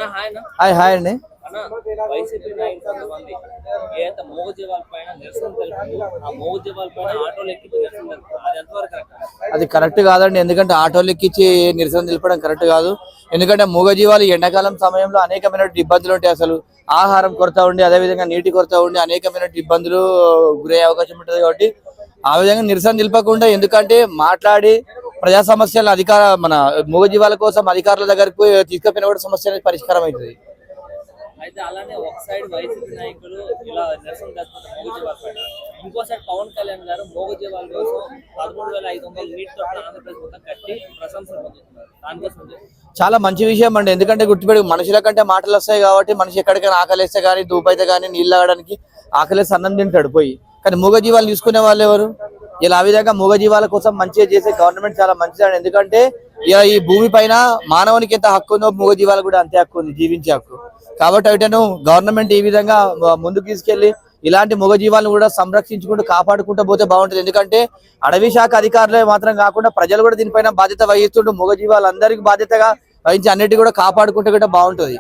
Hi hi అండి. YCP నాయకులు కొంతమంది ఏదైతే మూగజీవాల పైన నిరసన తెలుపుతూ ఆ మూగజీవాల పైన ఆటోలు ఎక్కించి నిరసన తెలుపుతారు, అది ఎంతవరకు కరెక్ట్? అది కరెక్ట్ కాదండి. ఎందుకంటే ఆటోలు ఎక్కించి నిరసన తెలపడం కరెక్ట్ కాదు. ఎందుకంటే మూగజీవాలు ఎండాకాలం సమయంలో అనేకమైన ఇబ్బందులు ఉంటాయి. అసలు ఆహారం కొరత ఉండి, అదేవిధంగా నీటి కొరత ఉండి అనేకమైన ఇబ్బందులు గురయ్యే అవకాశం ఉంటుంది. కాబట్టి ఆ విధంగా నిరసన నిలపకుండా, ఎందుకంటే మాట్లాడి ప్రజా సమస్యలను మన మూగజీవాల కోసం అధికారుల దగ్గరకు తీసుకుపోయిన కూడా సమస్య అనేది పరిష్కారం అవుతుంది. అయితే అలానే ఒక సైడ్ వైసీపీ నాయకులు ఇలా నిరసన తెలుపుతున్న మూగజీవాల పైన, ఇంకో సైడ్ పవన్ కళ్యాణ్ గారు మూగజీవాల కోసం 13,500 నీటి తోటలు ఆంధ్రప్రదేశ్ మొత్తం కట్టి ప్రశంసలు పొందుతున్నారు. దానికోసం చాలా మంచి విషయం అండి. ఎందుకంటే గుర్తుపెట్టు, మనుషుల కంటే మాటలు వస్తాయి కాబట్టి మనిషి ఎక్కడికైనా ఆకలిస్తే కానీ, దూపైతే కానీ, నీళ్ళు తాగడానికి ఆకలిస్తే అన్నం తింటాడు పోయి. కానీ మూగజీవాలు తీసుకునే వాళ్ళు ఎవరు? ఇలా ఆ విధంగా మూగజీవాల కోసం మంచిగా చేసే గవర్నమెంట్ చాలా మంచిదండి. ఎందుకంటే ఈ భూమి పైన మానవునికి ఎంత హక్కు ఉందో మూగజీవాలకు కూడా అంతే హక్కు ఉంది, జీవించే హక్కు. కాబట్టి వీటిను గవర్నమెంట్ ఈ విధంగా ముందుకు తీసుకెళ్లి ఇలాంటి మూగజీవాలను కూడా సంరక్షించుకుంటూ కాపాడుకుంటూ పోతే బాగుంటుంది. ఎందుకంటే అడవి శాఖ అధికారులే మాత్రం కాకుండా ప్రజలు కూడా దీనిపైన బాధ్యత వహిస్తుంటూ మూగజీవాలందరికీ బాధ్యతగా వహించి అన్నిటి కూడా కాపాడుకుంటూ కూడా బాగుంటుంది.